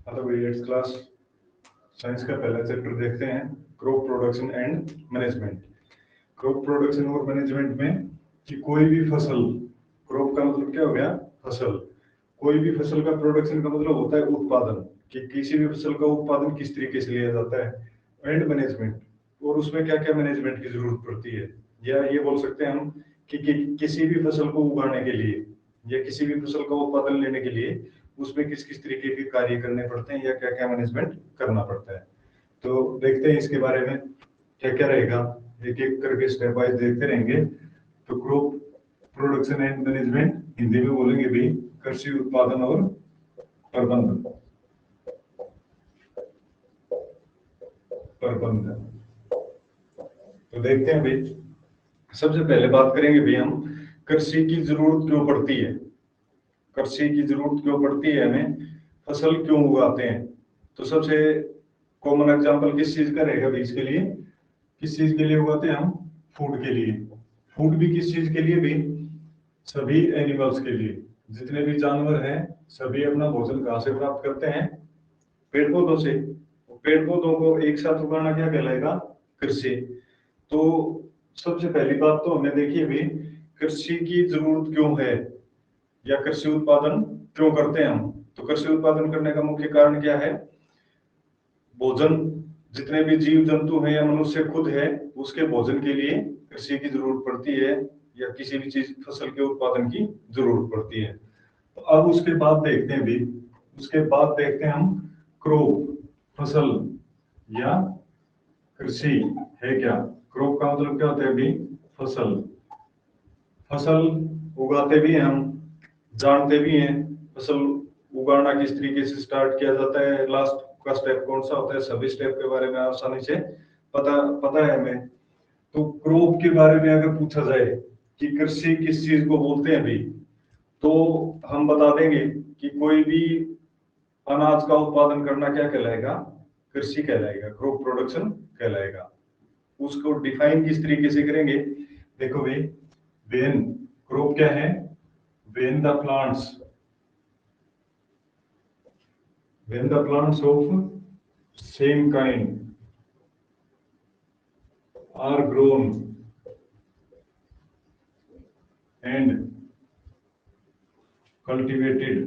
Hello eighth class science का पहला chapter देखते हैं, crop production and management. Crop production और मैनेजमेंट में कि कोई भी फसल, क्रॉप का मतलब क्या हो गया? फसल। कोई भी फसल का प्रोडक्शन का मतलब होता है उत्पादन, कि किसी भी फसल का उत्पादन किस तरीके से लिया जाता है। एंड मैनेजमेंट, और उसमें क्या क्या मैनेजमेंट की जरूरत पड़ती है। या ये बोल सकते हैं हम कि किसी भी फसल को उगाने के लिए या किसी भी फसल का उत्पादन लेने के लिए उसमें किस किस तरीके के कार्य करने पड़ते हैं या क्या क्या मैनेजमेंट करना पड़ता है। तो देखते हैं इसके बारे में क्या क्या रहेगा, एक एक करके स्टेप वाइज देखते रहेंगे। तो crop production and management Hindi में बोलेंगे भी कृषि उत्पादन और प्रबंधन। प्रबंधन तो देखते हैं भाई, सबसे पहले बात करेंगे भाई हम कृषि की जरूरत क्यों पड़ती है। कृषि की जरूरत क्यों पड़ती है, हमें फसल क्यों उगाते हैं। तो सबसे कॉमन एग्जांपल किस चीज का रहेगा भाई इसके लिए? किस चीज के लिए उगाते हैं हम? फूड के लिए। फूड भी किस चीज के लिए भी? सभी एनिमल्स के लिए। जितने भी जानवर हैं सभी अपना भोजन कहाँ से प्राप्त करते हैं? पेड़ पौधों से। पेड़ पौधों को एक साथ उगाना क्या कहलाएगा? कृषि। तो सबसे पहली बात तो हमने देखी भी कृषि की जरूरत क्यों है या कृषि उत्पादन क्यों करते हैं हम। तो कृषि उत्पादन करने का मुख्य कारण क्या है? भोजन। जितने भी जीव जंतु हैं या मनुष्य खुद है, उसके भोजन के लिए कृषि की जरूरत पड़ती है या किसी भी चीज फसल के उत्पादन की जरूरत पड़ती है। तो अब उसके बाद देखते हैं भी, उसके बाद देखते हैं हम क्रॉप, फसल या कृषि है क्या। क्रॉप का मतलब क्या होता है भी? फसल। फसल उगाते भी हैं हम, जानते भी हैं फसल उगाना किस तरीके से स्टार्ट किया जाता है, लास्ट का स्टेप कौन सा होता है, सभी स्टेप के बारे में आसानी से पता पता है हमें। तो क्रॉप के बारे में अगर पूछा जाए कि कृषि किस चीज को बोलते हैं भी, तो हम बता देंगे कि कोई भी अनाज का उत्पादन करना क्या कहलाएगा? कृषि कहलाएगा, क्रॉप प्रोडक्शन कहलाएगा। उसको डिफाइन किस तरीके से करेंगे? देखो भाई, वेन क्रॉप क्या है? When the plants, when the plants of same kind are grown and cultivated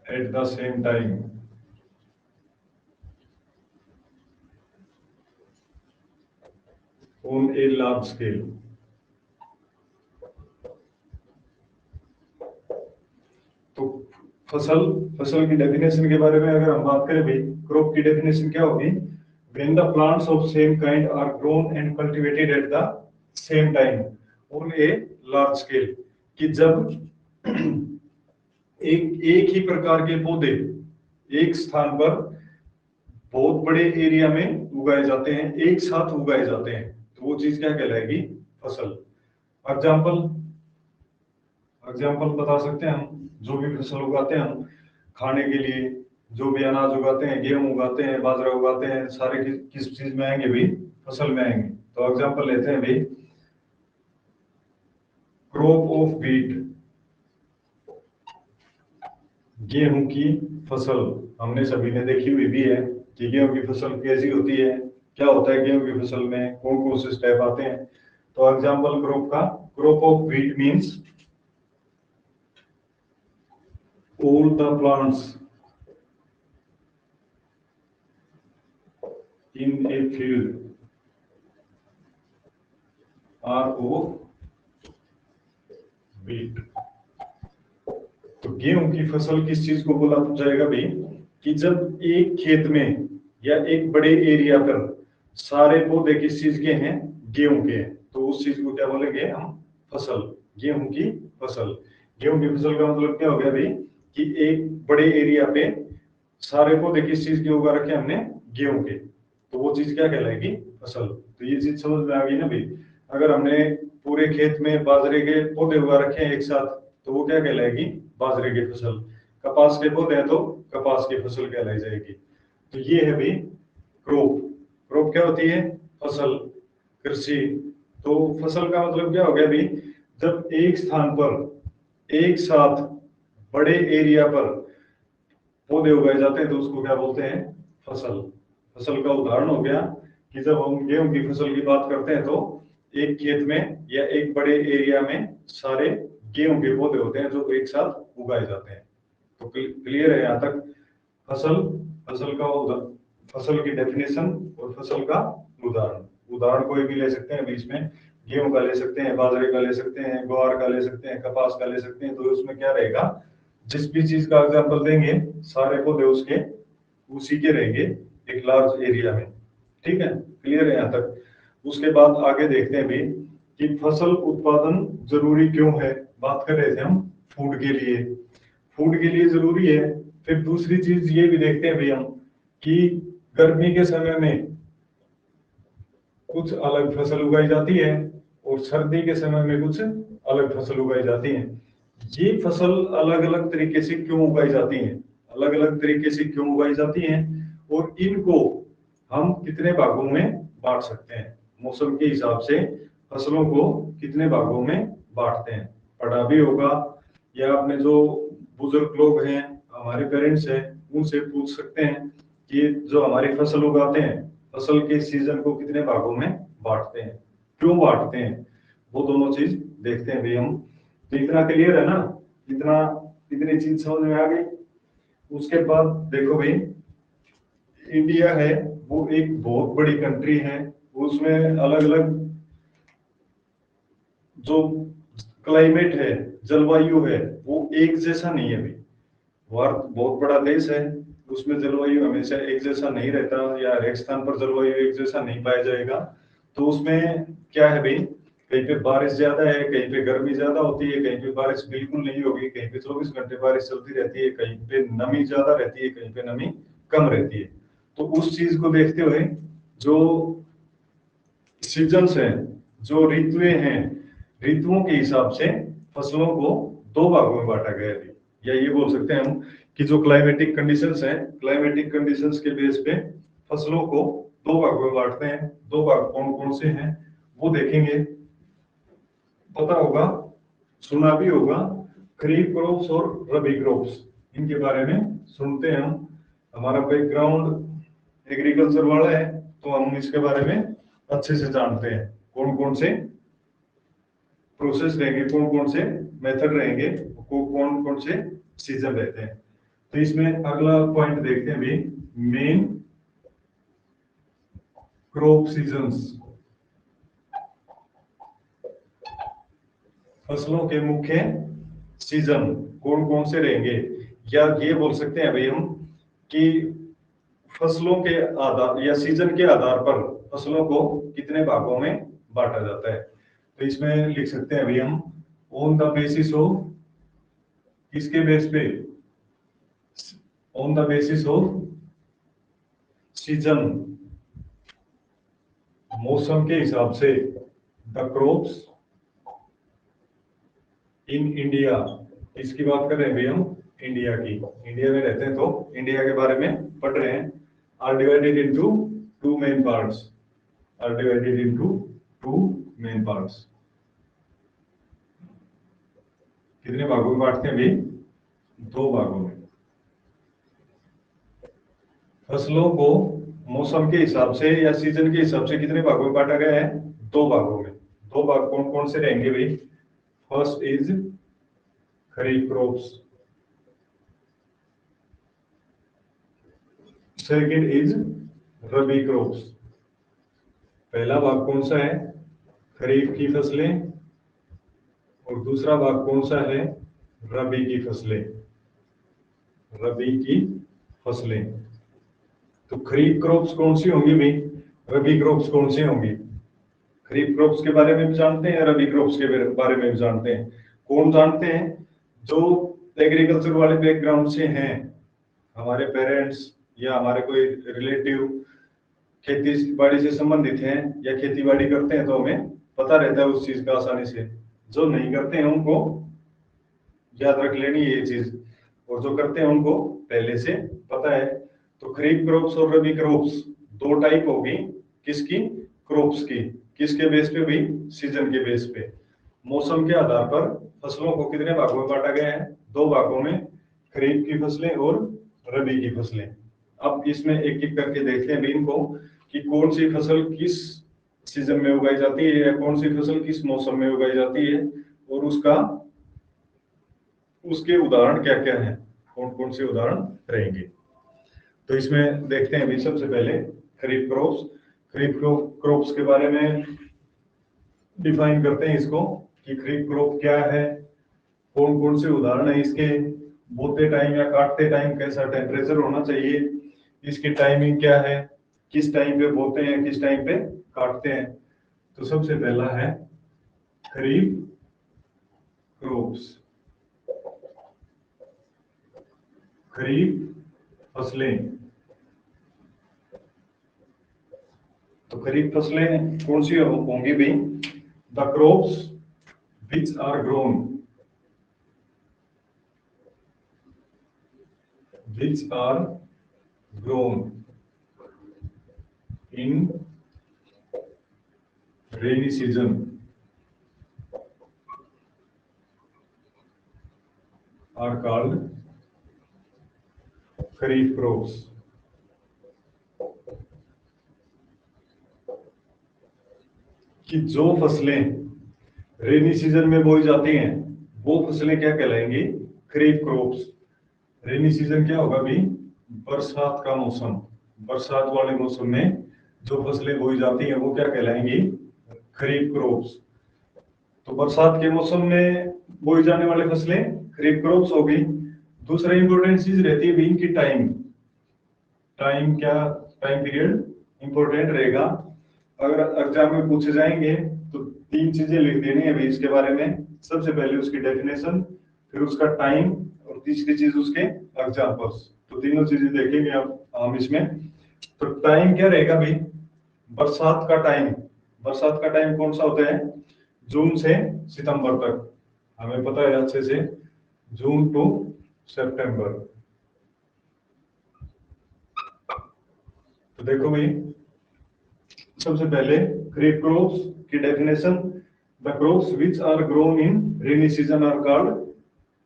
at the same time on a large scale। तो फसल, फसल की डेफिनेशन के बारे में अगर हम बात करें भाई, क्रॉप की डेफिनेशन क्या होगी? when the plants of same kind are grown and cultivated at the same time on a large scale। कि जब एक ही प्रकार के पौधे एक स्थान पर बहुत बड़े एरिया में उगाए जाते हैं, एक साथ उगाए जाते हैं, तो वो चीज क्या कहलाएगी? फसल। एग्जाम्पल, एग्जाम्पल बता सकते हैं हम, जो भी फसल उगाते हैं हम खाने के लिए, जो भी अनाज उगाते हैं, गेहूं उगाते हैं, बाजरा उगाते हैं, सारे किस चीज में आएंगे भी? फसल में आएंगे। तो एग्जाम्पल लेते हैं भाई, क्रॉप ऑफ व्हीट, गेहूं की फसल। हमने सभी ने देखी हुई भी है कि गेहूं की फसल कैसी होती है, क्या होता है गेहूं की फसल में, कौन कौन से स्टेप आते हैं। तो एग्जाम्पल क्रॉप का, crop of wheat means all the plants in a field are of wheat। तो गेहूं की फसल किस चीज को बोला जाएगा भाई? कि जब एक खेत में या एक बड़े एरिया पर सारे पौधे किस चीज के हैं? गेहूं के हैं, तो उस चीज को क्या बोलेंगे हम? फसल। गेहूं की फसल। गेहूं की फसल का मतलब क्या हो गया भाई? कि एक बड़े एरिया पे सारे पौधे किस चीज के उगा रखे हमने? गेहूं के, तो वो चीज क्या कहलाएगी? फसल। तो ये चीज समझ में आ गई ना भाई। अगर हमने पूरे खेत में बाजरे के पौधे उगा रखे हैं एक साथ, तो वो क्या कहलाएगी? बाजरे की फसल। कपास के पौधे हैं तो कपास की फसल कहलाई जाएगी। तो ये है भाई क्रॉप। क्रॉप क्या होती है? फसल, कृषि। तो फसल का मतलब क्या हो गया भाई? जब एक स्थान पर एक साथ बड़े एरिया पर पौधे उगाए जाते हैं तो उसको क्या बोलते हैं? फसल। फसल का उदाहरण हो गया कि जब हम गेहूं की फसल की बात करते हैं तो एक खेत में या एक बड़े एरिया में सारे गेहूं के पौधे होते हैं जो एक साथ उगाए जाते हैं। तो क्लियर है यहाँ तक? फसल, फसल का फसल की डेफिनेशन और फसल का उदाहरण। उदाहरण कोई भी ले सकते हैं, बीच में गेहूं का ले सकते हैं, बाजरे का ले सकते हैं, ग्वार का ले सकते हैं, कपास का ले सकते हैं। तो उसमें क्या रहेगा, जिस भी चीज का एग्जाम्पल देंगे सारे पौधे उसके उसी के रहेंगे एक लार्ज एरिया में। ठीक है, क्लियर है यहाँ तक? उसके बाद आगे देखते हैं भी कि फसल उत्पादन जरूरी क्यों है। बात कर रहे थे हम फूड के लिए, फूड के लिए जरूरी है। फिर दूसरी चीज ये भी देखते हैं भाई हम कि गर्मी के समय में कुछ अलग फसल उगाई जाती है और सर्दी के समय में कुछ अलग फसल उगाई जाती है। ये फसल अलग अलग तरीके से क्यों उगाई जाती हैं, अलग अलग तरीके से क्यों उगाई जाती हैं, और इनको हम कितने भागों में बांट सकते हैं, मौसम के हिसाब से फसलों को कितने भागों में बांटते हैं, पढ़ा भी होगा या अपने जो बुजुर्ग लोग हैं, हमारे पेरेंट्स हैं, उनसे पूछ सकते हैं कि जो हमारी फसल उगाते हैं, फसल के सीजन को कितने भागों में बांटते हैं, क्यों बांटते हैं, वो दोनों चीज देखते हैं भाई हम। तो इतना क्लियर है ना? इतना, इतनी चीज समझ में आ गई। उसके बाद देखो भाई, इंडिया है वो एक बहुत बड़ी कंट्री है, उसमें अलग अलग जो क्लाइमेट है, जलवायु है, वो एक जैसा नहीं है भाई। भारत बहुत बड़ा देश है, उसमें जलवायु हमेशा एक जैसा नहीं रहता, या हर एक स्थान पर जलवायु एक जैसा नहीं पाया जाएगा। तो उसमें क्या है भाई, कहीं पे बारिश ज्यादा है, कहीं पे गर्मी ज्यादा होती है, कहीं पे बारिश बिल्कुल नहीं होगी, कहीं पे 24 घंटे बारिश चलती रहती है, कहीं पे नमी ज्यादा रहती है, कहीं पे नमी कम रहती है। तो उस चीज को देखते हुए जो सीजन्स हैं, जो ऋतुएं हैं, ऋतुओं के हिसाब से फसलों को दो भागों में बांटा गया है। या ये बोल सकते हैं हम कि जो क्लाइमेटिक कंडीशंस हैं, क्लाइमेटिक कंडीशंस के बेस पे फसलों को दो भागों में बांटते हैं। दो भाग कौन कौन से हैं वो देखेंगे। पता होगा, सुना भी होगा, खरीफ क्रॉप्स और रबी क्रॉप्स, इनके बारे में सुनते हैं हम। हमारा बैकग्राउंड एग्रीकल्चर वाला है तो हम इसके बारे में अच्छे से जानते हैं, कौन कौन से प्रोसेस रहेंगे, कौन कौन से मेथड रहेंगे, कौन कौन से सीजन रहते हैं। तो इसमें अगला पॉइंट देखते हैं भी, मेन क्रॉप सीजन्स, फसलों के मुख्य सीजन कौन कौन से रहेंगे। या ये बोल सकते हैं भाई हम कि फसलों के आधार या सीजन के आधार पर फसलों को कितने भागों में बांटा जाता है। तो इसमें लिख सकते हैं भाई हम, ऑन द बेसिस ऑफ, किसके बेस पे, on the basis off season, मौसम के हिसाब से, द क्रॉप्स इन इंडिया, इसकी बात कर रहे हैं भाई हम, इंडिया की, इंडिया में रहते हैं तो इंडिया के बारे में पढ़ रहे हैं। Are divided into two main parts, are divided into two main parts. कितने भागों में बांटते हैं भाई? दो भागों में। फसलों को मौसम के हिसाब से या सीजन के हिसाब से कितने भागों में बांटा गया है? दो भागों में। दो भाग कौन कौन से रहेंगे भाई? First is kharif crops, second is rabi crops. पहला भाग कौन सा है? खरीफ की फसलें, और दूसरा भाग कौन सा है? रबी की फसलें, रबी की फसलें। तो खरीफ क्रॉप्स कौन सी होंगी भाई? रबी क्रॉप्स कौन सी होंगी? खरीफ क्रॉप्स के बारे में भी जानते हैं, रबी क्रॉप्स के बारे में भी जानते हैं। कौन जानते हैं? जो एग्रीकल्चर वाले बैकग्राउंड से हैं, हमारे पेरेंट्स या हमारे कोई रिलेटिव खेती बाड़ी से संबंधित हैं या खेती बाड़ी करते हैं तो हमें पता रहता है उस चीज का आसानी से। जो नहीं करते हैं उनको याद रख लेनी है ये चीज, और जो करते हैं उनको पहले से पता है। तो खरीफ क्रॉप्स और रबी क्रॉप्स दो टाइप होगी। किसकी? क्रॉप्स की। किसके बेस पे भी? सीजन के बेस पे। मौसम के आधार पर फसलों को कितने भागों में बांटा गया है? दो भागों में। खरीफ की फसलें और रबी की फसलें। अब इसमें एक एक करके देखते हैं भी इनको कि कौन सी फसल किस सीजन में उगाई जाती है या कौन सी फसल किस मौसम में उगाई जाती है और उसका उसके उदाहरण क्या क्या है, कौन कौन से उदाहरण रहेंगे। तो इसमें देखते हैं भी सबसे पहले खरीफ क्रॉप्स। खरीफ क्रॉप्स के बारे में डिफाइन करते हैं इसको कि खरीफ क्रॉप क्या है, कौन कौन से उदाहरण है इसके, बोते टाइम या काटते टाइम कैसा टेम्परेचर होना चाहिए, इसकी टाइमिंग क्या है, किस टाइम पे बोते हैं किस टाइम पे काटते हैं। तो सबसे पहला है खरीफ क्रॉप्स, खरीफ फसलें। तो खरीफ फसलें कौन सी होंगी भाई? The crops which are grown, which are grown in rainy season are called kharif crops. कि जो फसलें रेनी सीजन में बोई जाती हैं वो फसलें क्या कहलाएंगी? खरीफ क्रॉप्स। रेनी सीजन क्या होगा भी? बरसात का मौसम। बरसात वाले मौसम में जो फसलें बोई जाती हैं वो क्या कहलाएंगी? खरीफ क्रॉप्स। तो बरसात के मौसम में बोई जाने वाली फसलें खरीफ क्रॉप्स होगी। दूसरा इंपॉर्टेंट चीज रहती है इनकी टाइम। टाइम क्या, टाइम पीरियड इंपॉर्टेंट रहेगा। अगर एग्जाम में पूछे जाएंगे तो तीन चीजें लिख देनी है इसके बारे में। सबसे पहले उसकी डेफिनेशन, फिर उसका टाइम और तीसरी चीज उसके एग्जाम्पल्स। तो तीनों चीजें देखेंगे अब हम इसमें। तो टाइम क्या रहेगा भाई? बरसात का टाइम। बरसात का टाइम कौन सा होता है? जून से सितंबर तक, हमें पता है अच्छे से, जून टू सितंबर। तो देखो भाई सबसे पहले खरीफ क्रॉप्स की definition, the crops which are grown in rainy season are called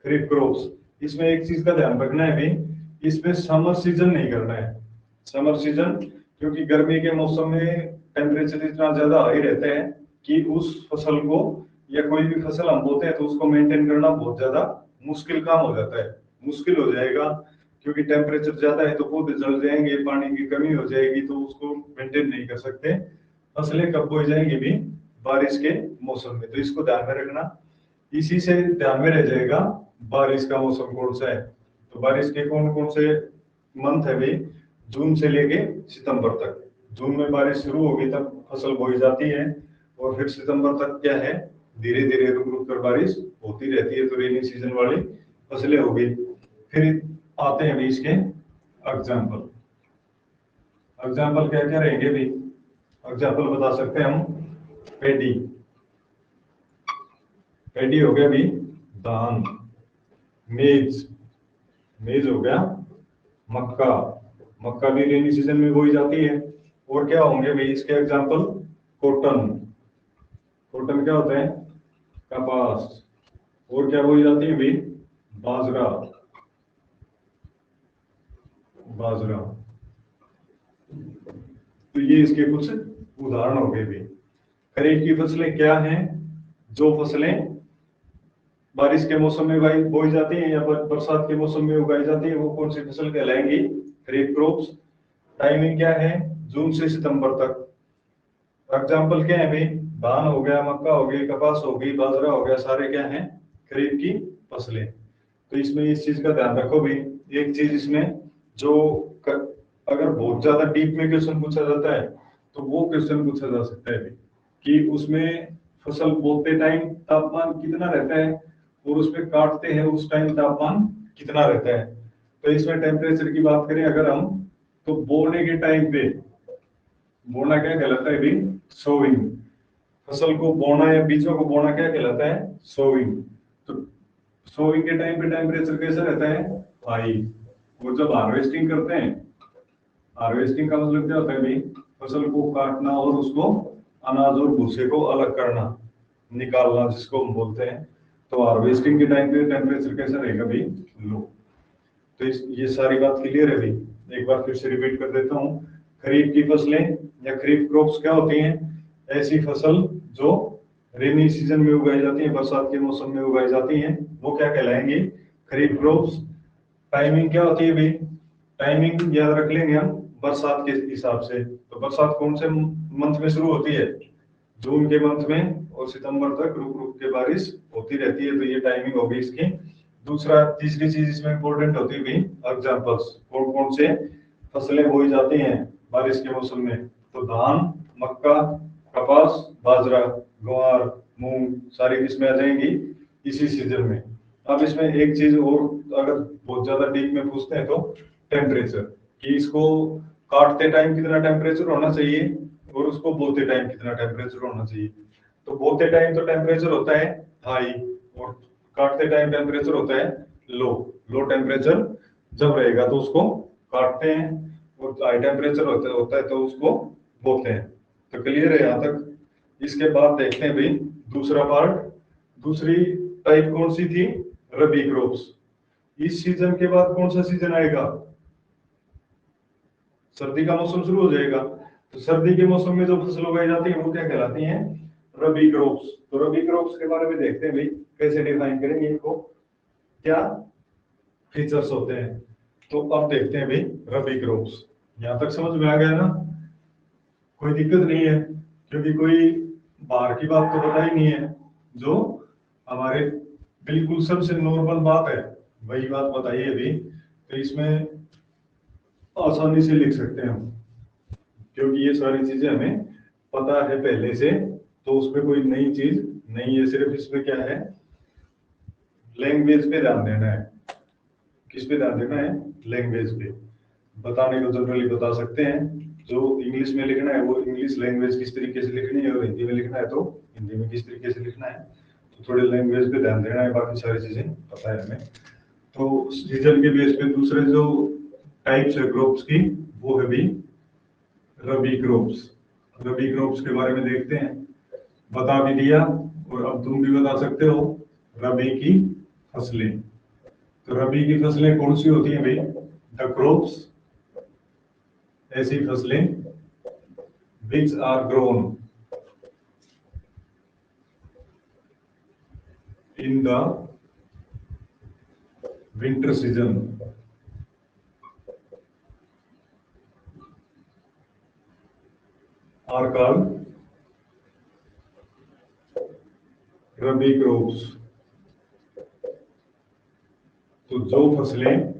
kharif crops. इसमें एक चीज का ध्यान रखना है भाई, इसमें समर सीजन नहीं करना है। समर सीजन क्योंकि गर्मी के मौसम में टेम्परेचर इतना ज्यादा हाई रहता है कि उस फसल को या कोई भी फसल हम बोते हैं तो उसको मेंटेन करना बहुत ज्यादा मुश्किल काम हो जाता है, मुश्किल हो जाएगा। क्योंकि टेम्परेचर ज्यादा है तो पौधे जल जाएंगे, पानी की कमी हो जाएगी तो उसको मेंटेन नहीं कर सकते। फसलें कब बोई जाएंगी भी? बारिश के मौसम में। तो इसको ध्यान में रखना। इसी से ध्यान में रह जाएगा बारिश का मौसम कौन सा है। तो बारिश के कौन कौन से मंथ है भाई? जून से लेके सितंबर तक। जून में बारिश शुरू होगी तब फसल बोई जाती है और फिर सितंबर तक क्या है, धीरे धीरे रुक रुक कर बारिश होती रहती है। तो रेनी सीजन वाली फसलें हो गई। फिर आते हैं भाई इसके एग्जाम्पल। एग्जाम्पल क्या क्या रहेंगे भाई? एग्जाम्पल बता सकते हैं हम। पेडी, पेडी हो गया भाई धान। मेज, मेज हो गया मक्का। मक्का भी रेनी सीजन में बोई जाती है। और क्या होंगे भाई इसके एग्जाम्पल? कॉटन, कॉटन क्या होता है? कपास। और क्या बोई जाती है भाई? बाजरा, बाजरा। तो ये इसके कुछ उदाहरण हो गए भी। खरीफ की फसलें क्या हैं? जो फसलें बारिश के मौसम में बोई जाती हैं या बरसात के मौसम में उगाई जाती है वो कौन सी फसल कहलाएंगी? खरीफ क्रॉप्स। टाइमिंग क्या है? जून से सितंबर तक। एग्जाम्पल क्या है भाई? धान हो गया, मक्का हो गई, कपास हो गई, बाजरा हो गया, सारे क्या हैं? खरीफ की फसलें। तो इसमें इस चीज का ध्यान रखो भाई। एक चीज इसमें जो अगर बहुत ज्यादा डीप में क्वेश्चन पूछा जाता है तो वो क्वेश्चन पूछा जा सकता है कि उसमें फसल बोते टाइम तापमान कितना रहता है और उसमें काटते हैं उस टाइम तापमान कितना रहता है। तो इसमें टेम्परेचर की बात करें अगर हम, तो बोने के टाइम पे, बोना क्या कहलाता है भाई? सोविंग। फसल को बोना या बीजों को बोना क्या कहलाता है? सोविंग। तो सोविंग के टाइम पे टेम्परेचर कैसा रहता है? हाई। और जब हार्वेस्टिंग करते हैं, हार्वेस्टिंग का मतलब क्या होता है भाई? फसल को काटना और उसको अनाज और भूसे को अलग करना, निकालना जिसको हम बोलते हैं। तो हार्वेस्टिंग के टाइम पे टेम्परेचर कैसा रहेगा भाई? लो। तो ये सारी बात क्लियर है भाई। एक बार फिर से रिपीट कर देता हूँ। खरीफ की फसलें या खरीफ क्रॉप्स क्या होती हैं? ऐसी फसल जो रेनी सीजन में उगाई जाती है, बरसात के मौसम में उगाई जाती हैं, वो क्या कहलाएंगी? खरीफ क्रॉप्स। टाइमिंग क्या होती है भाई? टाइमिंग याद रख लेंगे हम बरसात के हिसाब से। तो बरसात कौन से मंथ में शुरू होती है? जून के मंथ में, और सितंबर तक रुक रुक के बारिश होती रहती है। तो ये टाइमिंग होगी इसकी। दूसरा, तीसरी चीज इसमें इंपॉर्टेंट होती है भाई एग्जांपल्स। कौन कौन से फसलें बोई जाती हैं बारिश के मौसम में? तो धान, मक्का, कपास, बाजरा, ज्वार, मूंग, सारी किस्में आ जाएंगी इसी सीजन में। अब इसमें एक चीज और, अगर बहुत ज्यादा डीप में पूछते हैं तो टेम्परेचर, कि इसको काटते टाइम कितना टेम्परेचर होना चाहिए और उसको बोते टाइम कितना टेम्परेचर होना चाहिए। तो बोते टाइम तो टेम्परेचर होता है हाई, और काटते टाइम टेम्परेचर होता है लो। लो टेम्परेचर जब रहेगा तो उसको काटते हैं, और हाई टेम्परेचर होता है तो उसको बोते हैं। तो क्लियर है यहाँ तक? इसके बाद देखते हैं भाई दूसरा पार्ट। दूसरी टाइप कौन सी थी? रबी क्रॉप्स। इस सीजन के बाद कौन सा सीजन आएगा? सर्दी का मौसम शुरू हो जाएगा। तो सर्दी के मौसम में जो फसल उगाई जाती है वो क्या कहलाती हैं? रबी क्रॉप्स। तो रबी क्रॉप्स के बारे में देखते हैं भाई, कैसे डिफाइन करेंगे इनको, क्या फीचर्स होते हैं। तो अब देखते हैं भाई रबी क्रॉप्स। यहां तक समझ में आ गया ना? कोई दिक्कत नहीं है, क्योंकि कोई बाहर की बात तो पता ही नहीं है। जो हमारे बिल्कुल सबसे नॉर्मल बात है वही बात बताइए अभी। तो इसमें आसानी से लिख सकते हैं हम, क्योंकि ये सारी चीजें हमें पता है पहले से। तो उसमें कोई नई चीज नहीं है, सिर्फ इसमें क्या है, लैंग्वेज पे ध्यान देना है। किस पे ध्यान देना है? लैंग्वेज पे। बताने को जनरली बता सकते हैं, जो इंग्लिश में लिखना है वो इंग्लिश लैंग्वेज किस तरीके से लिखनी है, और हिंदी में लिखना है तो हिंदी में किस तरीके से लिखना है। तो थोड़े लैंग्वेज पे ध्यान देना है, बाकी सारी चीजें पता है हमें। तो सीजन के बेस पे दूसरे जो टाइप्स है क्रॉप्स की, वो है भी रबी क्रॉप्स। रबी क्रॉप्स के बारे में देखते हैं। बता भी दिया, और अब तुम भी बता सकते हो रबी की फसलें। तो रबी की फसलें कौन सी होती हैं भाई? द क्रॉप्स, ऐसी फसलें which are grown in the winter season। are called rabi crops. तो जो फसलें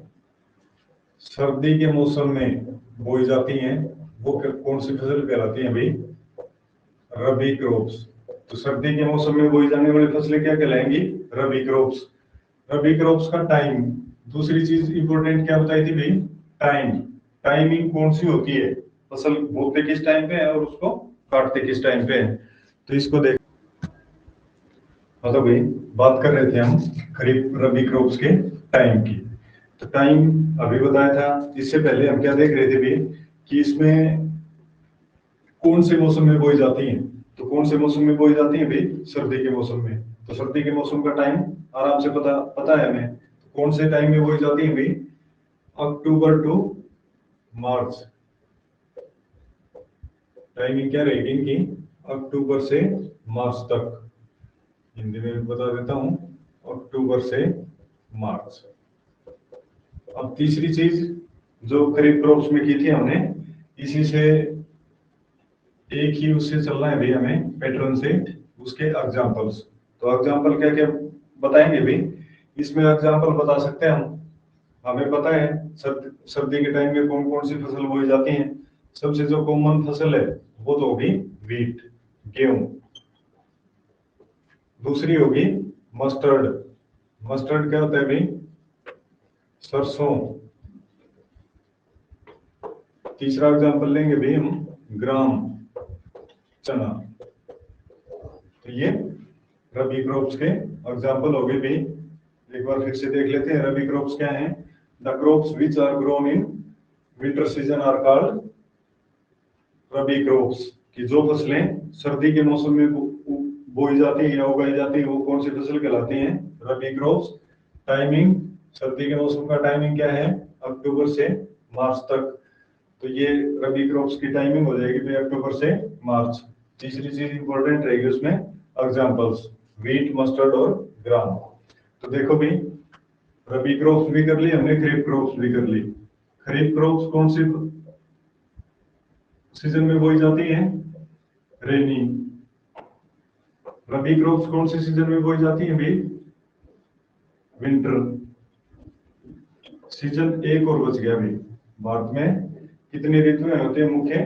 सर्दी के मौसम में बोई जाती हैं वो कौन सी फसल कहलाती हैं भाई? रबी क्रॉप्स। तो सर्दी के मौसम में बोई जाने वाली फसलें क्या कहलाएंगी? रबी क्रॉप्स। रबी क्रॉप्स का टाइम, दूसरी चीज इंपॉर्टेंट क्या बताई थी भाई? टाइम। टाइमिंग कौन सी होती है? फसल बोते किस टाइम पे है और उसको काटते किस टाइम पे है। तो इसको देख, मतलब भाई बात कर रहे थे हम खरीफ रबी क्रॉप्स के टाइम की। तो टाइम अभी बताया था। इससे पहले हम क्या देख रहे थे भाई, कि इसमें कौन से मौसम में बोई जाती हैं। तो कौन से मौसम में बोई जाती हैं भाई? सर्दी के मौसम में। तो सर्दी के मौसम का टाइम आराम से पता है हमें। तो कौन से टाइम में बोई जाती है भाई? अक्टूबर टू मार्च। टाइमिंग क्या रहेगी इनकी? अक्टूबर से मार्च तक। हिंदी में बता देता हूं, अक्टूबर से मार्च। अब तीसरी चीज जो खरीफ क्रॉप्स में की थी हमने, इसी से एक ही उससे चलना है भाई हमें, पैटर्न से। उसके एग्जांपल्स, तो एग्जांपल क्या क्या बताएंगे भाई? इसमें एग्जांपल बता सकते हैं हम। हमें पता है सर्दी के टाइम में कौन कौन सी फसल बोई जाती है। सबसे जो कॉमन फसल है वो तो होगी व्हीट, गेहूं। दूसरी होगी मस्टर्ड। मस्टर्ड क्या होता है भाई? सरसों। तीसरा एग्जांपल लेंगे भाई हम ग्राम, चना। तो ये रबी क्रॉप्स के एग्जांपल हो गए भाई। एक बार फिर से देख लेते हैं रबी क्रॉप्स क्या हैं। The crops which are grown in winter season are called rabi crops. कि जो फसलें सर्दी के मौसम में बोई जाती है या उगाई जाती है वो कौन सी फसल कहलाती हैं? रबी क्रॉप्स। टाइमिंग सर्दी के मौसम का टाइमिंग क्या है, अक्टूबर से मार्च तक। तो ये रबी क्रॉप्स की टाइमिंग हो जाएगी भाई अक्टूबर से मार्च। तीसरी चीज इंपॉर्टेंट रहेगी उसमें एग्जांपल्स, वीट, मस्टर्ड और ग्राम। तो देखो भाई, रबी क्रॉप्स भी कर ली हमने, खरीफ क्रॉप्स भी कर ली। खरीफ क्रॉप्स कौन सी सीजन में बोई जाती है, रेनी। रबी क्रॉप्स कौन से सीजन में बोई जाती है भाई, विंटर। सीजन एक और बच गया भाई। भारत में कितनी ऋतुएं होती है मुख्य,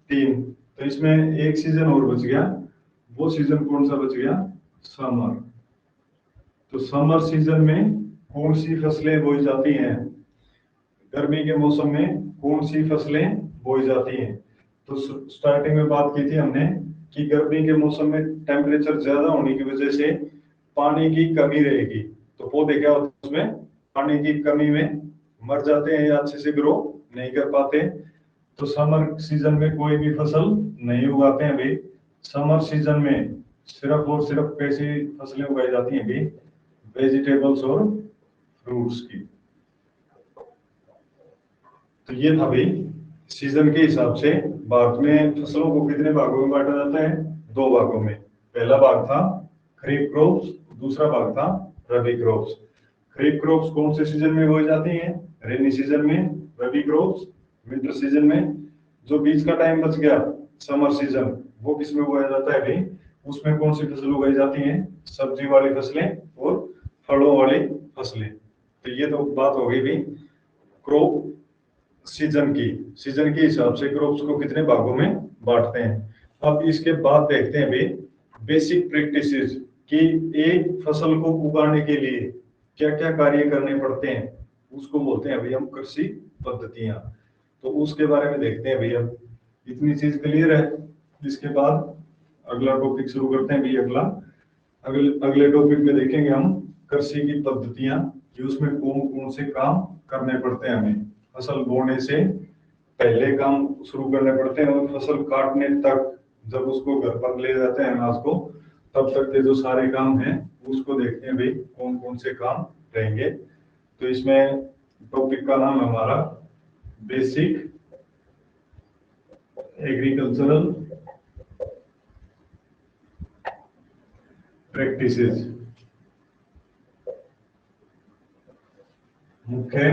3। तो इसमें एक सीजन और बच गया, वो सीजन कौन सा बच गया, समर। तो समर सीजन में कौन सी फसलें बोई जाती हैं, गर्मी के मौसम में कौन सी फसलें बोई जाती हैं। तो स्टार्टिंग में बात की थी हमने कि गर्मी के मौसम में टेम्परेचर ज्यादा होने की वजह से पानी की कमी रहेगी, तो पौधे क्या होते हैं उसमें पानी की कमी में मर जाते हैं या अच्छे से ग्रो नहीं कर पाते। तो समर सीजन में कोई भी फसल नहीं उगाते हैं भाई। समर सीजन में सिर्फ और सिर्फ कैसी फसलें उगाई जाती हैं भाई, वेजिटेबल्स और फ्रूट्स की। तो ये था भाई सीजन के हिसाब से भारत में फसलों को कितने भागों में बांटा जाता है, 2 भागों में। पहला भाग था खरीफ क्रॉप्स, दूसरा भाग था रबी क्रॉप्स। खरीफ क्रॉप्स कौन से सीजन में बोई जाती हैं, रेनी सीजन में। रबी क्रॉप्स विंटर सीजन में। जो बीच का टाइम बच गया समर सीजन, वो किस में बोया जाता है भाई, उसमें कौन सी फसल उगाई जाती हैं, सब्जी वाली फसलें और फलों वाली फसलें। तो ये तो बात हो गई भाई क्रॉप सीजन के हिसाब से क्रॉप्स को कितने भागों में बांटते हैं। अब इसके बाद देखते हैं भाई बेसिक प्रैक्टिसेस कि एक फसल को उगाने के लिए क्या क्या कार्य करने पड़ते हैं, उसको बोलते हैं भाई हम कृषि पद्धतियां। तो उसके बारे में देखते हैं भैया, इतनी चीज क्लियर है। इसके बाद अगला टॉपिक शुरू करते हैं भैया। अगले टॉपिक में देखेंगे हम कृषि की पद्धतियां कि उसमें कौन कौन से काम करने पड़ते हैं हमें। फसल बोने से पहले काम शुरू करने पड़ते हैं और फसल काटने तक, जब उसको घर पर ले जाते हैं अनाज को, तब तक के जो सारे काम हैं उसको देखते हैं भाई कौन कौन से काम रहेंगे। तो इसमें टॉपिक का नाम है हमारा बेसिक एग्रीकल्चरल प्रैक्टिसेस, मुख्य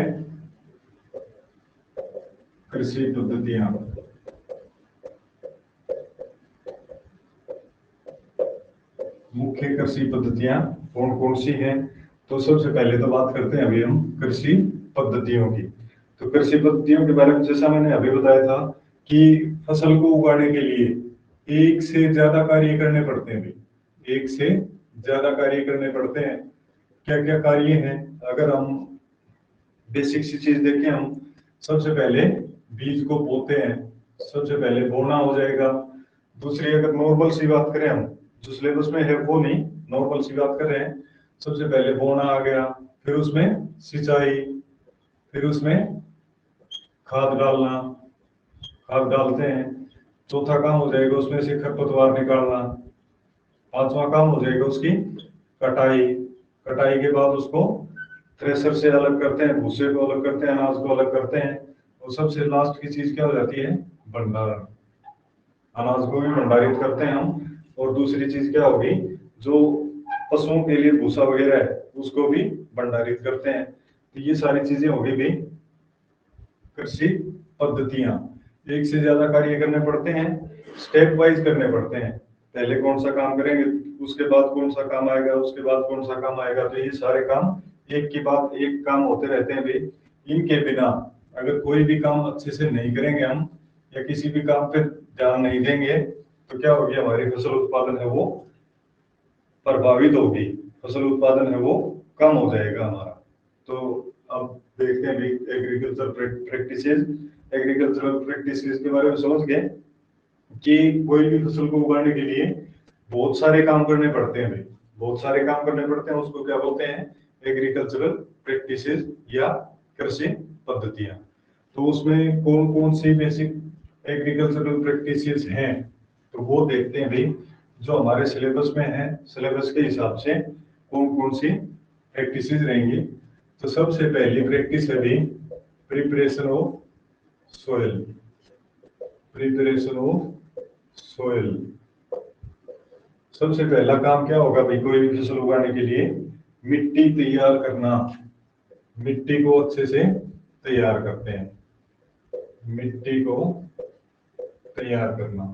कृषि पद्धतियां। मुख्य कृषि पद्धतियां कौन कौन सी हैं। तो सबसे पहले तो बात करते हैं अभी हम कृषि पद्धतियों की। तो कृषि पद्धतियों के बारे में जैसा मैंने अभी बताया था कि फसल को उगाने के लिए एक से ज्यादा कार्य करने पड़ते हैं भाई, एक से ज्यादा कार्य करने पड़ते हैं। क्या क्या कार्य हैं, अगर हम बेसिक सी चीज देखें, हम सबसे पहले बीज को बोते हैं, सबसे पहले बोना हो जाएगा। दूसरी अगर नॉर्मल सी बात करें हम, जो सिलेबस में है वो नहीं, नॉर्मल सी बात कर रहे हैं। सबसे पहले बोना आ गया, फिर उसमें सिंचाई, फिर उसमें खाद डालना, खाद डालते हैं। चौथा काम हो जाएगा उसमें से खरपतवार निकालना। पांचवा काम हो जाएगा उसकी कटाई। कटाई के बाद उसको थ्रेशर से अलग करते हैं, भूसे को अलग करते हैं, अनाज को अलग करते हैं। और सबसे लास्ट की चीज क्या हो जाती है, भंडारण। अनाज को भी भंडारित करते हैं हम। और दूसरी चीज क्या होगी, जो पशुओं के लिए भूसा वगैरह है उसको भी भंडारित करते हैं। तो ये सारी चीजें होगी भी कृषि पद्धतियां। एक से ज्यादा कार्य करने पड़ते हैं, स्टेप वाइज करने पड़ते हैं। पहले कौन सा काम करेंगे, उसके बाद कौन सा काम आएगा, उसके बाद कौन सा काम आएगा। तो ये सारे काम एक के बाद एक काम होते रहते हैं भाई। इनके बिना अगर कोई भी काम अच्छे से नहीं करेंगे हम, या किसी भी काम पे ध्यान नहीं देंगे, तो क्या होगी, हमारी फसल उत्पादन है वो प्रभावित होगी, फसल उत्पादन है वो कम हो जाएगा हमारा। तो अब देखते हैं एग्रीकल्चर प्रैक्टिसेस। एग्रीकल्चरल प्रैक्टिसेस के बारे में समझ गए कि कोई भी फसल को उगाने के लिए बहुत सारे काम करने पड़ते हैं भाई, बहुत सारे काम करने पड़ते हैं। उसको क्या बोलते हैं, एग्रीकल्चरल प्रैक्टिसेस या कृषि पद्धतियां। तो उसमें कौन कौन सी बेसिक एग्रीकल्चरल प्रैक्टिसेस हैं, तो वो देखते हैं भाई। जो हमारे सिलेबस में है, सिलेबस के हिसाब से कौन कौन सी प्रैक्टिसेस रहेंगी। तो सबसे पहली प्रैक्टिस है भी preparation of soil. Preparation of soil, सबसे पहला काम क्या होगा भाई, कोई भी फसल उगाने के लिए मिट्टी तैयार करना। मिट्टी को अच्छे से तैयार करते हैं, मिट्टी को तैयार करना,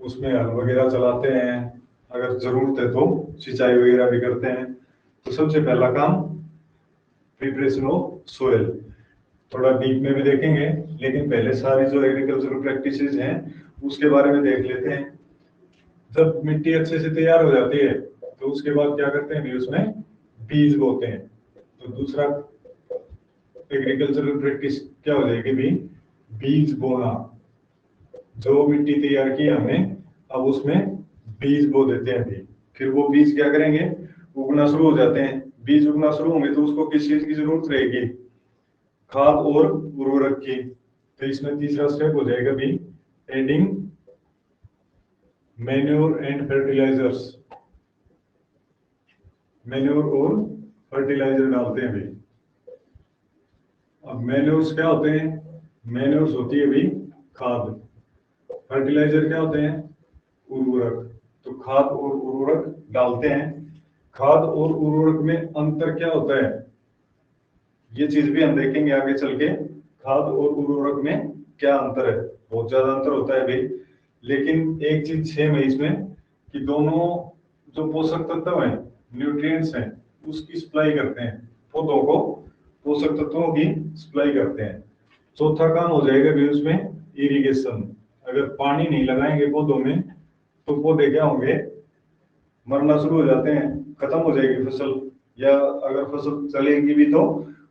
उसमें हल वगैरह चलाते हैं, अगर जरूरत है तो सिंचाई वगैरह भी करते हैं। तो सबसे पहला काम प्रिपरेशन ऑफ सोयल, थोड़ा डीप में भी देखेंगे, लेकिन पहले सारी जो एग्रीकल्चरल प्रैक्टिसेस हैं उसके बारे में देख लेते हैं। जब मिट्टी अच्छे से तैयार हो जाती है तो उसके बाद क्या करते हैं भी, उसमें बीज बोते हैं। तो दूसरा एग्रीकल्चरल प्रैक्टिस क्या हो जाएगी भी, बीज बोना। जो मिट्टी तैयार की हमने, अब उसमें बीज बो देते हैं भी। फिर वो बीज क्या करेंगे, उगना शुरू हो जाते हैं। बीज उगना शुरू होंगे तो उसको किस चीज की जरूरत रहेगी, खाद और उर्वरक की। तो इसमें तीसरा स्टेप हो जाएगा भी adding manure and fertilisers. Manure और फर्टिलाइजर डालते हैं भी। अब मैन्योर्स क्या होते हैं, मैन्योर्स होती है भी खाद, फर्टिलाइजर क्या होते हैं, उर्वरक। तो खाद और उर्वरक डालते हैं। खाद और उर्वरक में अंतर क्या होता है, ये चीज भी हम देखेंगे आगे चल के। खाद और उर्वरक में क्या अंतर है, बहुत ज्यादा अंतर होता है भाई, लेकिन एक चीज सेम है इसमें कि दोनों जो पोषक तत्व हैं, न्यूट्रिएंट्स हैं, उसकी सप्लाई करते हैं, पौधों को पोषक तत्वों की सप्लाई करते हैं। चौथा काम हो जाएगा भी उसमें इरिगेशन। अगर पानी नहीं लगाएंगे पौधों में तो पौधे क्या होंगे, मरना शुरू हो जाते हैं, खत्म हो जाएगी फसल, या अगर फसल चलेगी भी तो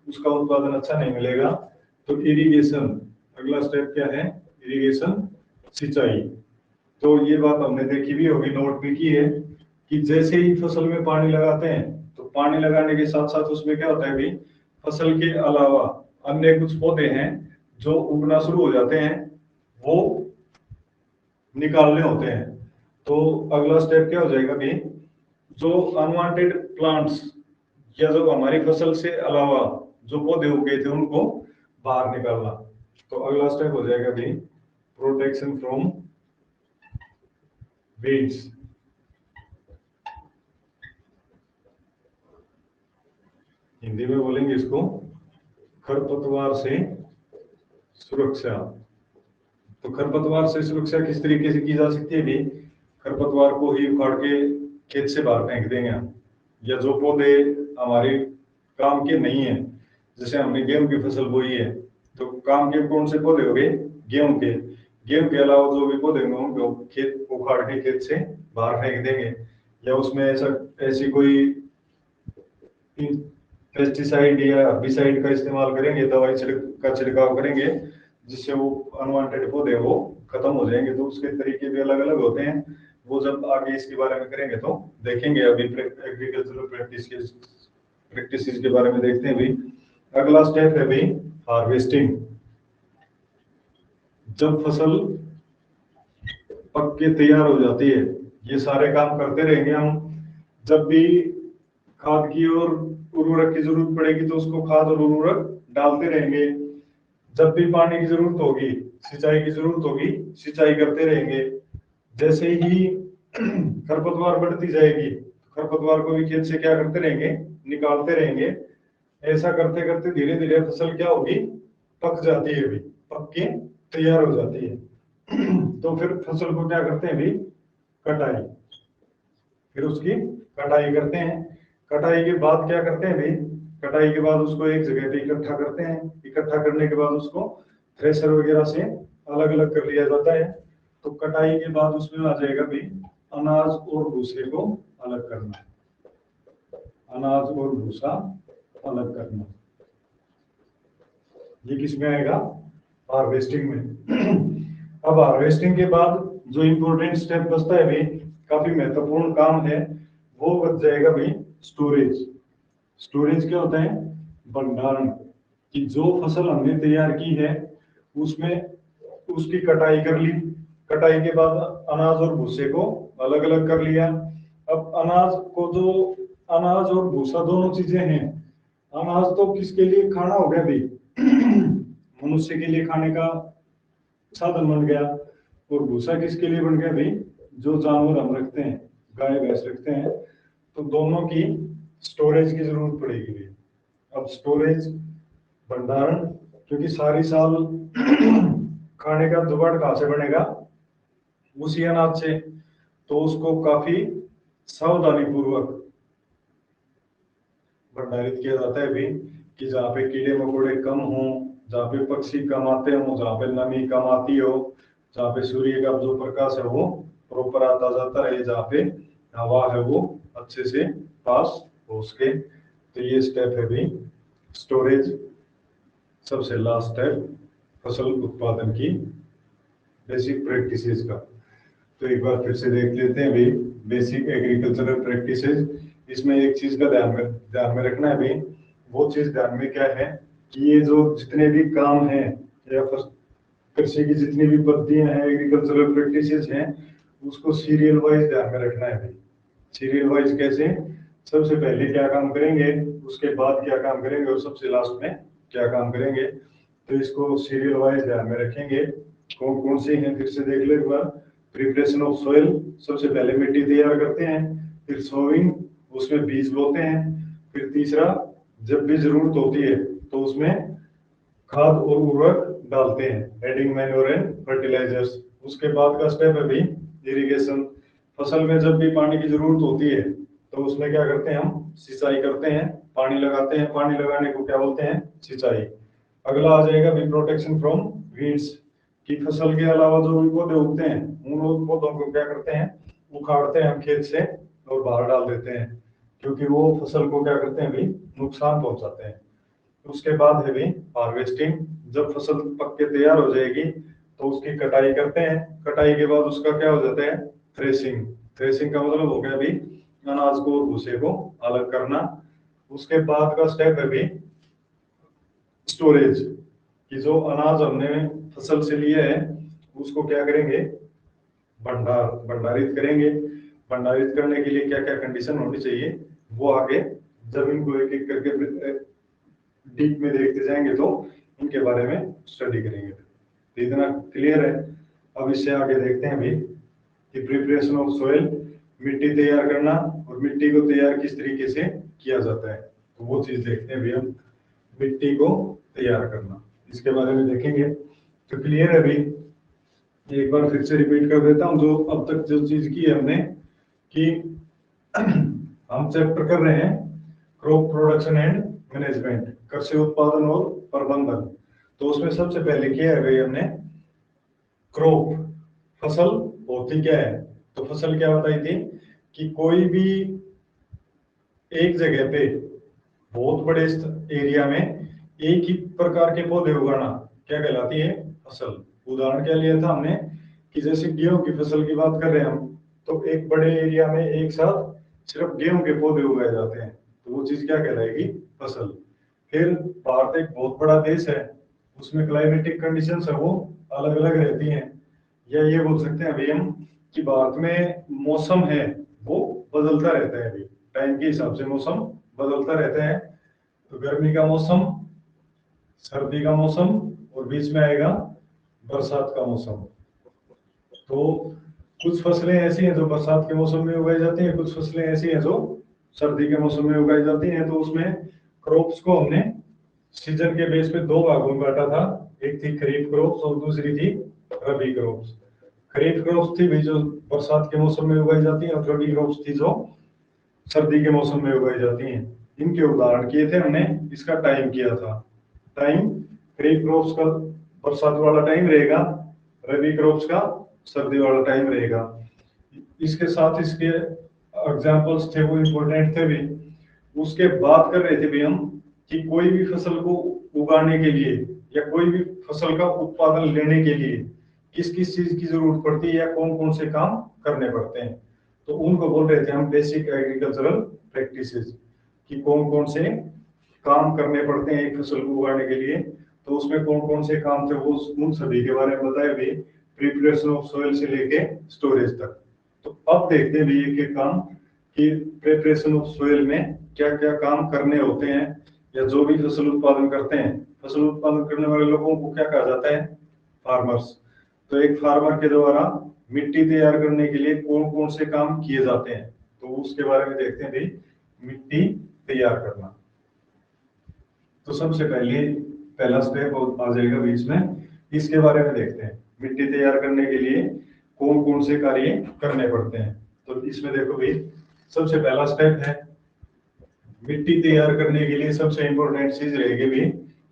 उसका उत्पादन अच्छा नहीं मिलेगा। तो इरिगेशन अगला स्टेप क्या है, इरिगेशन, सिंचाई। तो ये बात हमने देखी भी होगी, नोट भी की है कि जैसे ही फसल में पानी लगाते हैं तो पानी लगाने के साथ साथ उसमें क्या होता है भी, फसल के अलावा अन्य कुछ पौधे हैं जो उगना शुरू हो जाते हैं, वो निकालने होते हैं। तो अगला स्टेप क्या हो जाएगा भी, जो अनवांटेड प्लांट्स या जो हमारी फसल से अलावा जो पौधे उगे थे उनको बाहर निकालना। तो अगला स्टेप हो जाएगा भी प्रोटेक्शन फ्रॉम वीड्स। हिंदी में बोलेंगे इसको खरपतवार से सुरक्षा। तो खरपतवार से सुरक्षा किस तरीके से की जा सकती है भी, खरपतवार को ही उखाड़ के खेत से बाहर फेंक देंगे हम, या जो पौधे हमारे काम के नहीं है, जैसे हमने गेहूं की फसल बोई है तो काम के कौन से पौधे हो गए, गेहूं के। गेहूं के अलावा जो भी पौधे होंगे उनको खेत उखाड़ के खेत से बाहर फेंक देंगे, या उसमें ऐसी कोई पेस्टिसाइड या हर्बिसाइड का इस्तेमाल करेंगे, दवाई का छिड़काव करेंगे, जिससे वो अनवांटेड पौधे वो खत्म हो जाएंगे। तो उसके तरीके भी अलग अलग होते हैं, वो जब आगे इसके बारे में करेंगे तो देखेंगे। अभी एग्रीकल्चरल प्रैक्टिसेस के बारे में देखते हैं भी। अगला स्टेप है भी हार्वेस्टिंग। जब फसल पक के तैयार हो जाती है, ये सारे काम करते रहेंगे हम। जब भी खाद की और उर्वरक की जरूरत पड़ेगी तो उसको खाद और उर्वरक डालते रहेंगे। जब भी पानी की जरूरत होगी, सिंचाई की जरूरत होगी, सिंचाई करते रहेंगे। जैसे ही खरपतवार बढ़ती जाएगी, खरपतवार को भी खेत से क्या करते रहेंगे, निकालते रहेंगे। ऐसा करते करते धीरे धीरे फसल क्या होगी, पक जाती है भी, पक के तैयार हो जाती है। तो फिर फसल को क्या करते हैं भी, कटाई। फिर उसकी कटाई करते हैं। कटाई के बाद क्या करते हैं भी, कटाई के बाद उसको एक जगह पे इकट्ठा करते हैं। इकट्ठा करने के बाद उसको थ्रेशर वगैरह से अलग अलग कर लिया जाता है। तो कटाई के बाद उसमें आ जाएगा भी अनाज और भूसे को अलग करना। अनाज और भूसा अलग करना, ये किसमें आएगा, हार्वेस्टिंग में। अब हार्वेस्टिंग के बाद जो इंपॉर्टेंट स्टेप बचता है भाई, काफी महत्वपूर्ण काम है, वो बच जाएगा भाई स्टोरेज। स्टोरेज क्या होता है, भंडारण। कि जो फसल हमने तैयार की है उसमें उसकी कटाई कर ली, कटाई के बाद अनाज और भूसे को अलग अलग कर लिया। अब अनाज को, जो अनाज और भूसा दोनों चीजें हैं, अनाज तो किसके लिए खाना हो गया भाई, मनुष्य के लिए खाने का साधन बन गया। और भूसा किसके लिए बन गया भाई, जो जानवर हम रखते हैं, गाय भैंस रखते हैं, तो दोनों की स्टोरेज की जरूरत पड़ेगी भाई। अब स्टोरेज, भंडारण, क्योंकि सारी साल खाने का जुगाड़ कहाँ से बनेगा, उसी अनाज से। तो उसको काफी सावधानी पूर्वक भंडारित किया जाता है भी, कि जहाँ पे कीड़े मकोड़े कम हो, जहाँ पे पक्षी कम आते हो, जहाँ पे नमी कम आती हो, जहाँ पे सूर्य का जो प्रकाश है वो प्रॉपर आता जाता रहे, जहाँ पे हवा है वो अच्छे से पास हो सके। तो ये स्टेप है भी स्टोरेज। सबसे लास्ट स्टेप फसल उत्पादन की बेसिक प्रैक्टिसेस का। तो एक बार फिर से देख लेते हैं भाई, बेसिक एग्रीकल्चरल प्रैक्टिसेस। इसमें एक चीज का ध्यान में रखना है भाई, वो चीज ध्यान में क्या है, कि ये जो जितने भी काम हैं या फिर कृषि की जितनी भी पद्धतियां हैं, एग्रीकल्चरल प्रैक्टिसेस हैं, उसको सीरियल वाइज ध्यान में रखना है भाई। सीरियल वाइज कैसे, सबसे पहले क्या काम करेंगे, उसके बाद क्या काम करेंगे, और सबसे लास्ट में क्या काम करेंगे। तो इसको सीरियल वाइज ध्यान में रखेंगे। कौन कौन से हैं फिर से देख लो एक बार। प्रिपरेशन ऑफ सोइल, सबसे पहले मिट्टी तैयार करते हैं, फिर सोइंग, उसमें बीज बोते हैं, फिर तीसरा जब भी जरूरत होती है तो उसमें खाद और उर्वरक डालते हैं, एडिंग मैन्योर एंड फर्टिलाइजर्स। उसके बाद का स्टेप है भाई इरिगेशन। फसल में जब भी पानी की जरूरत होती है तो उसमें क्या करते हैं, हम सिंचाई करते हैं, पानी लगाते हैं। पानी लगाने को क्या बोलते हैं, सिंचाई। अगला आ जाएगा भी प्रोटेक्शन फ्रॉम वीड्स, की फसल के अलावा जो भी पौधे उगते हैं उन पौधों को क्या करते हैं, उखाड़ते हैं हम खेत से और बाहर डाल देते हैं, क्योंकि वो फसल को क्या करते हैं भाई, नुकसान पहुंचाते हैं। उसके बाद है भी हार्वेस्टिंग। जब फसल पक के तैयार हो जाएगी तो उसकी कटाई करते हैं। कटाई के बाद उसका क्या हो जाता है, थ्रेसिंग। थ्रेसिंग का मतलब हो गया भी अनाज को और भूसे को अलग करना। उसके बाद का स्टेप है भी स्टोरेज, कि जो अनाज हमने फसल से लिया है उसको क्या करेंगे, भंडारित करेंगे। भंडारित करने के लिए क्या क्या कंडीशन होनी चाहिए, वो आगे जब इनको एक एक करके डीप में देखते जाएंगे तो इनके बारे में स्टडी करेंगे। तो इतना क्लियर है। अब इससे आगे देखते हैं भी कि प्रिपरेशन ऑफ सोइल, मिट्टी तैयार करना, और मिट्टी को तैयार किस तरीके से किया जाता है, तो वो चीज देखते हैं भी हम, मिट्टी को तैयार करना, इसके बारे में देखेंगे। तो क्लियर है भी, एक बार फिर से रिपीट कर देता हूँ जो अब तक जो चीज की है हमने, कि हम चैप्टर कर रहे हैं क्रॉप प्रोडक्शन एंड मैनेजमेंट, कृषि उत्पादन और प्रबंधन। तो उसमें सबसे पहले किया है भाई हमने क्रॉप, फसल होती क्या है। तो फसल क्या बताई थी, कि कोई भी एक जगह पे बहुत बड़े एरिया में एक ही प्रकार के पौधे उगाना क्या कहलाती है, फसल। उदाहरण क्या लिया था हमने, कि जैसे गेहूं की फसल की बात कर रहे हैं हम, तो एक बड़े एरिया में एक साथ सिर्फ गेहूं के पौधे उगाए जाते हैं, तो वो चीज क्या कहलाएगी, फसल। फिर भारत एक बहुत बड़ा देश है, उसमें क्लाइमेटिक कंडीशंस है वो अलग अलग रहती हैं, या ये बोल सकते हैं अभी हम कि भारत में मौसम है वो बदलता रहता है, अभी टाइम के हिसाब से मौसम बदलता रहता है। तो गर्मी का मौसम, सर्दी का मौसम, और बीच में आएगा बरसात का मौसम। तो कुछ फसलें ऐसी हैं जो बरसात के मौसम में उगाई जाती हैं, कुछ फसलें ऐसी हैं जो सर्दी के मौसम में उगाई जाती हैं। तो उसमें क्रॉप्स को हमने सीजन के बेस पे दो भागों में बांटा था, एक थी खरीफ क्रॉप्स और दूसरी थी रबी क्रॉप्स। खरीफ क्रॉप्स थी भी जो बरसात के मौसम में उगाई जाती है, और रबी क्रॉप्स थी जो सर्दी के मौसम में उगाई जाती हैं। इनके उदाहरण किए थे हमने, इसका टाइम किया था। टाइम खरीफ क्रॉप्स का बरसात वाला टाइम रहेगा, रबी क्रॉप्स का सर्दी वाला टाइम रहेगा। इसके साथ इसके एग्जांपल्स थे वो इम्पोर्टेंट थे भी। उसके बाद कर रहे थे भी हम, कि कोई भी फसल को उगाने के लिए या कोई भी फसल का उत्पादन लेने के लिए किस किस चीज की जरूरत पड़ती है या कौन कौन से काम करने पड़ते हैं। तो उनको बोल रहे थे हम बेसिक एग्रीकल्चरल प्रैक्टिसेस, कि कौन कौन से काम करने पड़ते हैं एक फसल को उगाने के लिए। तो उसमें कौन कौन से काम थे वो उन सभी के बारे में बताया भी, प्रिपरेशन ऑफ सोइल से लेके स्टोरेज तक। तो अब देखते हैं भी एक एक काम, कि प्रिपरेशन ऑफ सोइल में क्या क्या काम करने होते हैं, या जो भी फसल उत्पादन करते हैं, फसल उत्पादन करने वाले लोगों को क्या कहा जाता है? फार्मर्स। तो एक फार्मर के द्वारा मिट्टी तैयार करने के लिए कौन कौन से काम किए जाते हैं, तो उसके बारे में देखते हैं भाई। मिट्टी तैयार करना, तो सबसे पहला स्टेप आ जाएगा बीच में, इसके बारे में देखते हैं। मिट्टी तैयार करने के लिए कौन कौन से कार्य करने पड़ते हैं। तो इसमें देखो भाई, सबसे पहला स्टेप है मिट्टी तैयार करने के लिए सबसे इंपॉर्टेंट चीज रहेगी भी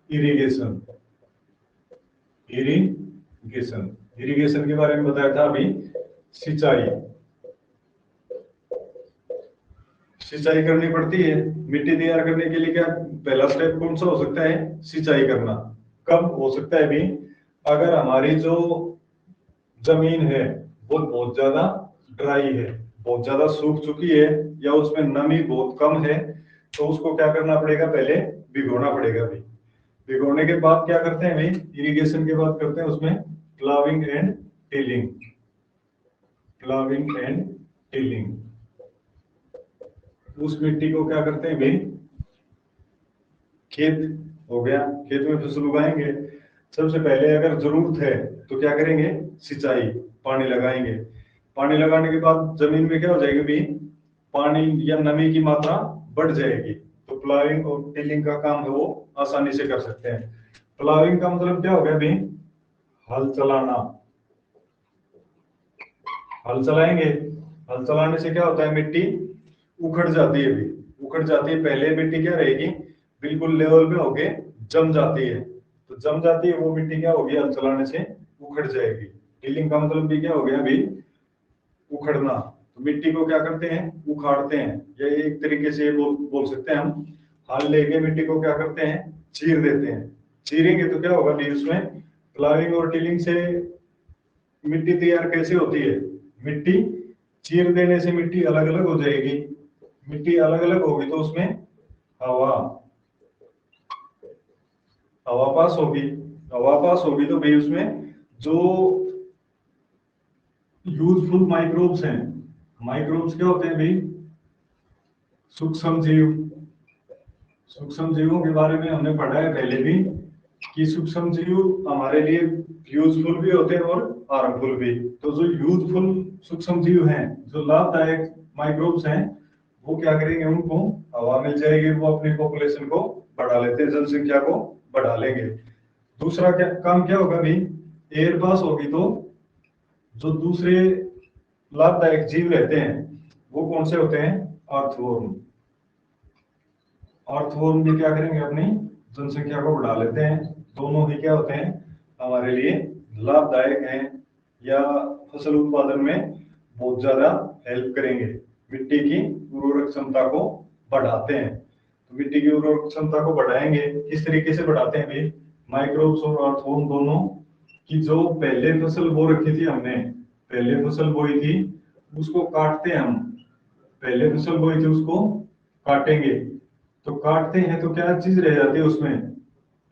इरिगेशन। इरिगेशन इरिगेशन के बारे में बताया था अभी। सिंचाई सिंचाई करनी पड़ती है मिट्टी तैयार करने के लिए। क्या पहला स्टेप कौन सा हो सकता है? सिंचाई करना। कब हो सकता है भी? अगर हमारी जो जमीन है वो बहुत ज्यादा ड्राई है, बहुत ज्यादा सूख चुकी है, या उसमें नमी बहुत कम है, तो उसको क्या करना पड़ेगा? पहले भिगोना पड़ेगा भी। भिगोने के बाद क्या करते हैं भाई? इरिगेशन के बाद करते हैं उसमें ploughing and tilling. Ploughing and tilling, उस मिट्टी को क्या करते हैं भाई? खेत हो गया, खेत में फसल उगाएंगे। सबसे पहले अगर जरूरत है तो क्या करेंगे? सिंचाई, पानी लगाएंगे। पानी लगाने के बाद जमीन में क्या हो जाएगी भी? पानी या नमी की मात्रा बढ़ जाएगी। तो प्लाविंग और टिलिंग का काम है वो आसानी से कर सकते हैं। प्लाविंग का मतलब क्या हो गया भी? हल चलाना। हल चलाएंगे, हल चलाने से क्या होता है? मिट्टी उखड़ जाती है भी, उखड़ जाती है। पहले मिट्टी क्या रहेगी? बिल्कुल लेवल पे होके जम जाती है। तो जम जाती है वो मिट्टी क्या होगी? हल चलाने से उखड़ जाएगी। टिलिंग का मतलब भी क्या हो गया अभी? उखड़ना। तो मिट्टी को क्या करते हैं? उखाड़ते हैं, या एक तरीके से बोल सकते हैं हम, हल लेके मिट्टी को क्या करते हैं? चीर देते हैं। चीरेंगे तो क्या होगा भी? उसमें प्लाविंग और टिलिंग से मिट्टी तैयार कैसे होती है? मिट्टी चीर देने से मिट्टी अलग अलग हो जाएगी। मिट्टी अलग अलग होगी तो उसमें हवा हवा पास होगी। हवा पास होगी तो भाई उसमें जो यूजफुल माइक्रोब्स हैं, माइक्रोब्स क्या होते हैं भाई? सूक्ष्म जीव। सूक्ष्म जीवों के बारे में हमने पढ़ा है पहले भी, कि सूक्ष्म जीव हमारे लिए यूजफुल भी होते हैं और हार्मफुल भी। तो जो यूजफुल सूक्ष्म जीव हैं, जो लाभदायक माइक्रोब्स हैं, वो क्या करेंगे? उनको हवा मिल जाएगी, वो अपनी पॉपुलेशन को बढ़ा लेते हैं, जनसंख्या को बढ़ा लेंगे। दूसरा क्या काम क्या होगा भाई? एयर पास होगी तो जो दूसरे लाभदायक जीव रहते हैं वो कौन से होते हैं? अर्थवर्म। अर्थवर्म भी क्या करेंगे? अपनी जनसंख्या को बढ़ा लेते हैं। दोनों ही क्या होते हैं? हमारे लिए लाभदायक हैं, या फसल उत्पादन में बहुत ज्यादा हेल्प करेंगे। मिट्टी की उर्वरक क्षमता को बढ़ाते हैं। तो मिट्टी की उर्वरक क्षमता को बढ़ाएंगे, किस तरीके से बढ़ाते हैं भाई? माइक्रोब्स और अर्थवर्म दोनों की जो पहले फसल बो रखी थी हमने, पहले फसल बोई थी, उसको काटते हैं हम। पहले फसल बोई थी उसको काटेंगे। तो काटते हैं तो क्या चीज रह जाती है उसमें?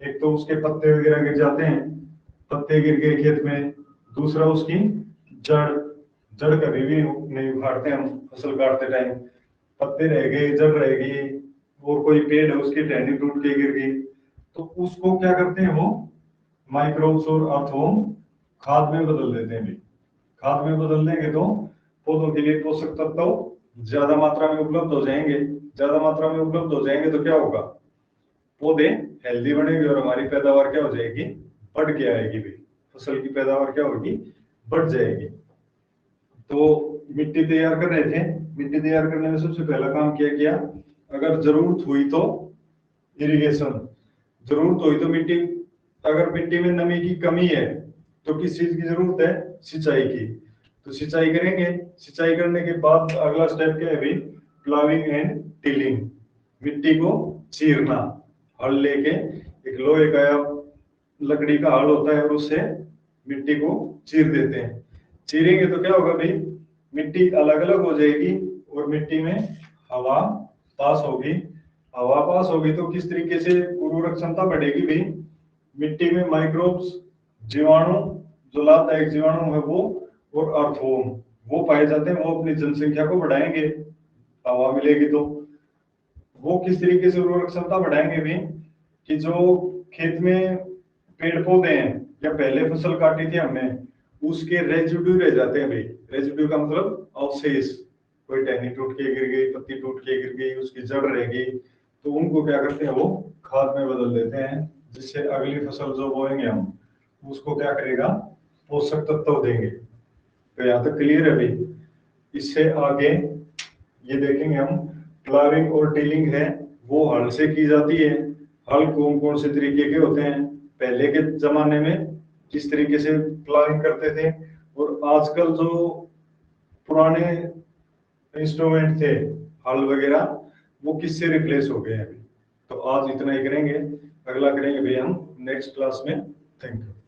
एक तो उसके पत्ते वगैरह गिर जाते हैं, पत्ते गिर गए खेत में। दूसरा उसकी जड़, जड़ कभी भी नहीं उखाड़ते हम फसल काटते टाइम। पत्ते रह गए, जड़ रह गई, और कोई पेड़ है उसकी टहनी टूट के गिर गई, तो उसको क्या करते हैं? वो माइक्रोब्स और अर्थवर्म खाद में बदल देते हैं भी। खाद में बदल देंगे तो पौधों के लिए पोषक तत्व ज्यादा मात्रा में उपलब्ध हो जाएंगे। ज्यादा मात्रा में उपलब्ध हो जाएंगे तो क्या होगा? पौधे हेल्दी बनेंगे और हमारी पैदावार क्या हो जाएगी? बढ़ के आएगी भी। फसल की पैदावार क्या होगी? बढ़ जाएगी। तो मिट्टी तैयार कर रहे थे। मिट्टी तैयार करने में सबसे पहला काम किया गया, अगर जरूरत हुई तो इरिगेशन। जरूरत हुई तो मिट्टी, अगर मिट्टी में नमी की कमी है तो किस चीज की जरूरत है? सिंचाई की। तो सिंचाई करेंगे। सिंचाई करने के बाद अगला स्टेप क्या है भाई? Ploughing and tilling. मिट्टी को चीरना, हल लेके, एक लोहे का या लकड़ी का हल होता है और उससे मिट्टी को चीर देते हैं। चीरेंगे तो क्या होगा भाई? मिट्टी अलग अलग हो जाएगी और मिट्टी में हवा पास होगी। हवा पास होगी तो किस तरीके से उर्वरक क्षमता बढ़ेगी भाई? मिट्टी में माइक्रोब्स, जीवाणु, जो लाभदायक जीवाणु है वो, और अर्थवर्म वो पाए जाते हैं। वो अपनी जनसंख्या को बढ़ाएंगे, हवा मिलेगी तो। वो किस तरीके से उर्वरक क्षमता बढ़ाएंगे भी, कि जो खेत में पेड़ पौधे हैं या पहले फसल काटी थी हमने, उसके रेजिड्यू रह जाते हैं भाई। रेजिड्यू का मतलब अवशेष, कोई टहनी टूट के गिर गई, पत्ती टूट के गिर गई, उसकी जड़ रह गई, तो उनको क्या करते हैं, वो खाद में बदल देते हैं, जिससे अगली फसल जो बोएंगे हम उसको क्या करेगा, पोषक तत्व देंगे। तो यहाँ तक क्लियर है भाई। इससे आगे ये देखेंगे हम, प्लाविंग और टिलिंग है वो हल से की जाती है। हल कौन कौन से तरीके के होते हैं, पहले के जमाने में किस तरीके से प्लाविंग करते थे, और आजकल जो पुराने इंस्ट्रूमेंट थे हल वगैरह, वो किससे रिप्लेस हो गए हैं अभी। तो आज इतना ही करेंगे, अगला करेंगे भाई हम नेक्स्ट क्लास में। Thank you.